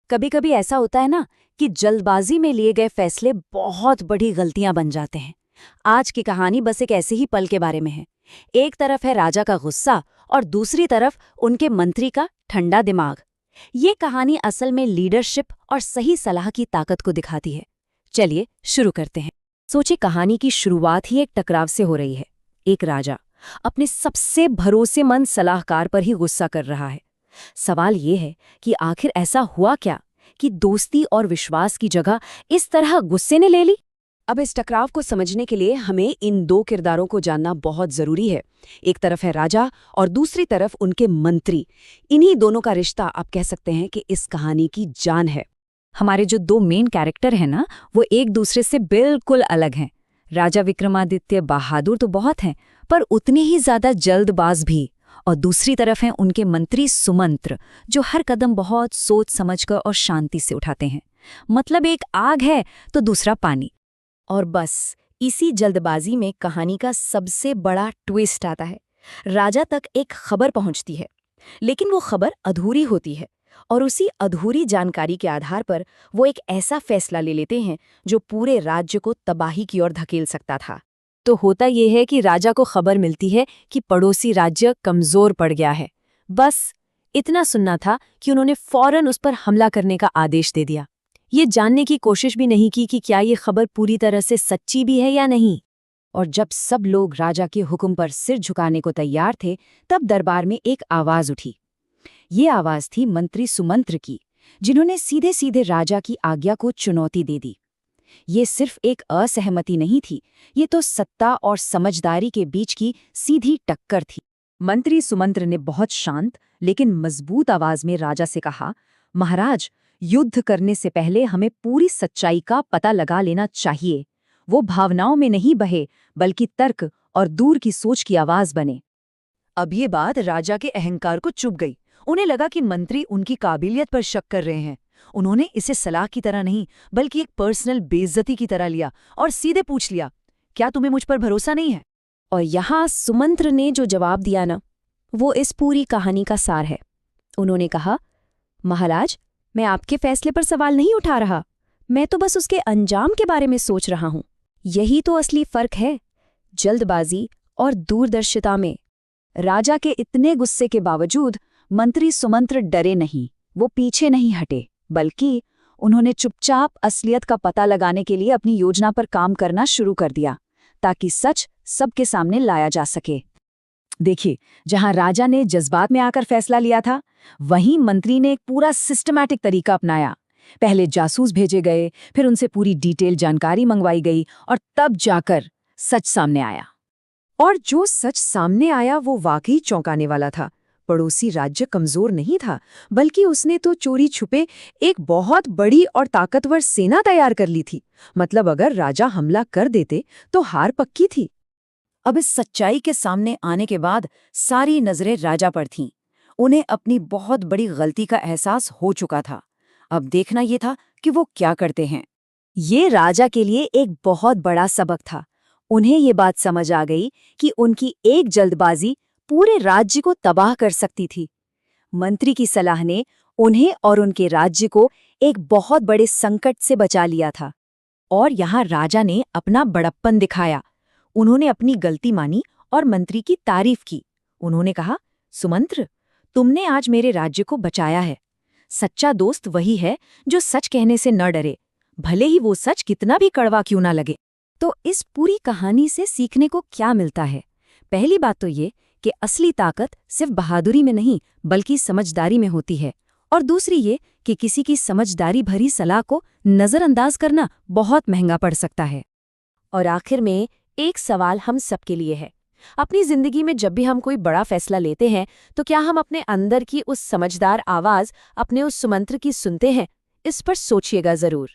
कभी कभी ऐसा होता है ना कि जल्दबाजी में लिए गए फैसले बहुत बड़ी गलतियां बन जाते हैं। आज की कहानी बस एक ऐसे ही पल के बारे में है। एक तरफ है राजा का गुस्सा और दूसरी तरफ उनके मंत्री का ठंडा दिमाग। ये कहानी असल में लीडरशिप और सही सलाह की ताकत को दिखाती है। चलिए शुरू करते हैं। सोचिए, कहानी की शुरुआत ही एक टकराव से हो रही है। एक राजा अपने सबसे भरोसेमंद सलाहकार पर ही गुस्सा कर रहा है। सवाल ये है कि आखिर ऐसा हुआ क्या कि दोस्ती और विश्वास की जगह इस तरह गुस्से ने ले ली। अब इस टकराव को समझने के लिए हमें इन दो किरदारों को जानना बहुत जरूरी है। एक तरफ है राजा और दूसरी तरफ उनके मंत्री। इन्हीं दोनों का रिश्ता आप कह सकते हैं कि इस कहानी की जान है। हमारे जो दो मेन कैरेक्टर हैं ना, वो एक दूसरे से बिल्कुल अलग हैं। राजा विक्रमादित्य बहादुर तो बहुत हैं, पर उतने ही ज्यादा जल्दबाज भी। और दूसरी तरफ हैं उनके मंत्री सुमंत्र, जो हर कदम बहुत सोच समझकर और शांति से उठाते हैं। मतलब एक आग है तो दूसरा पानी। और बस इसी जल्दबाजी में कहानी का सबसे बड़ा ट्विस्ट आता है। राजा तक एक खबर पहुंचती है, लेकिन वो खबर अधूरी होती है और उसी अधूरी जानकारी के आधार पर वो एक ऐसा फैसला ले लेते हैं जो पूरे राज्य को तबाही की ओर धकेल सकता था। तो होता यह है कि राजा को खबर मिलती है कि पड़ोसी राज्य कमजोर पड़ गया है। बस इतना सुनना था कि उन्होंने फौरन उस पर हमला करने का आदेश दे दिया। ये जानने की कोशिश भी नहीं की कि क्या ये खबर पूरी तरह से सच्ची भी है या नहीं। और जब सब लोग राजा के हुक्म पर सिर झुकाने को तैयार थे, तब दरबार में एक आवाज उठी। ये आवाज थी मंत्री सुमंत्र की, जिन्होंने सीधे सीधे राजा की आज्ञा को चुनौती दे दी। ये सिर्फ एक असहमति नहीं थी, ये तो सत्ता और समझदारी के बीच की सीधी टक्कर थी। मंत्री सुमंत्र ने बहुत शांत लेकिन मजबूत आवाज में राजा से कहा, महाराज, युद्ध करने से पहले हमें पूरी सच्चाई का पता लगा लेना चाहिए। वो भावनाओं में नहीं बहे, बल्कि तर्क और दूर की सोच की आवाज बने। अब ये बात राजा के अहंकार को चुभ गई। उन्हें लगा कि मंत्री उनकी काबिलियत पर शक कर रहे हैं। उन्होंने इसे सलाह की तरह नहीं, बल्कि एक पर्सनल बेइज्जती की तरह लिया और सीधे पूछ लिया, क्या तुम्हें मुझ पर भरोसा नहीं है? और यहाँ सुमंत्र ने जो जवाब दिया ना, वो इस पूरी कहानी का सार है। उन्होंने कहा, महाराज, मैं आपके फैसले पर सवाल नहीं उठा रहा, मैं तो बस उसके अंजाम के बारे में सोच रहा हूं। यही तो असली फर्क है, जल्दबाजी और दूरदर्शिता में। राजा के इतने गुस्से के बावजूद मंत्री सुमंत्र डरे नहीं, वो पीछे नहीं हटे, बल्कि उन्होंने चुपचाप असलियत का पता लगाने के लिए अपनी योजना पर काम करना शुरू कर दिया, ताकि सच सबके सामने लाया जा सके। देखिए, जहां राजा ने जज्बात में आकर फैसला लिया था, वहीं मंत्री ने एक पूरा सिस्टमैटिक तरीका अपनाया। पहले जासूस भेजे गए, फिर उनसे पूरी डिटेल जानकारी मंगवाई गई और तब जाकर सच सामने आया। और जो सच सामने आया वो वाकई चौंकाने वाला था। पड़ोसी राज्य कमजोर नहीं था, बल्कि उसने तो चोरी छुपे एक बहुत बड़ी और ताकतवर सेना तैयार कर ली थी। मतलब अगर राजा हमला कर देते तो हार पक्की थी। अब इस सच्चाई के सामने आने के बाद सारी नजरें राजा पर थीं। उन्हें अपनी बहुत बड़ी गलती का एहसास हो चुका था। अब देखना ये था कि वो क्या करते हैं। ये राजा के लिए एक बहुत बड़ा सबक था। उन्हें ये बात समझ आ गई कि उनकी एक जल्दबाजी पूरे राज्य को तबाह कर सकती थी। मंत्री की सलाह ने उन्हें और उनके राज्य को एक बहुत बड़े संकट से बचा लिया था। और यहाँ राजा ने अपना बड़प्पन दिखाया। उन्होंने अपनी गलती मानी और मंत्री की तारीफ की। उन्होंने कहा, सुमंत्र, तुमने आज मेरे राज्य को बचाया है। सच्चा दोस्त वही है जो सच कहने से न डरे, भले ही वो सच कितना भी कड़वा क्यों ना लगे। तो इस पूरी कहानी से सीखने को क्या मिलता है? पहली बात तो ये कि असली ताकत सिर्फ बहादुरी में नहीं, बल्कि समझदारी में होती है। और दूसरी ये कि किसी की समझदारी भरी सलाह को नज़रअंदाज करना बहुत महंगा पड़ सकता है। और आखिर में एक सवाल हम सबके लिए है। अपनी जिंदगी में जब भी हम कोई बड़ा फैसला लेते हैं, तो क्या हम अपने अंदर की उस समझदार आवाज़, अपने उस सुमंत्र की सुनते हैं? इस पर सोचिएगा ज़रूर।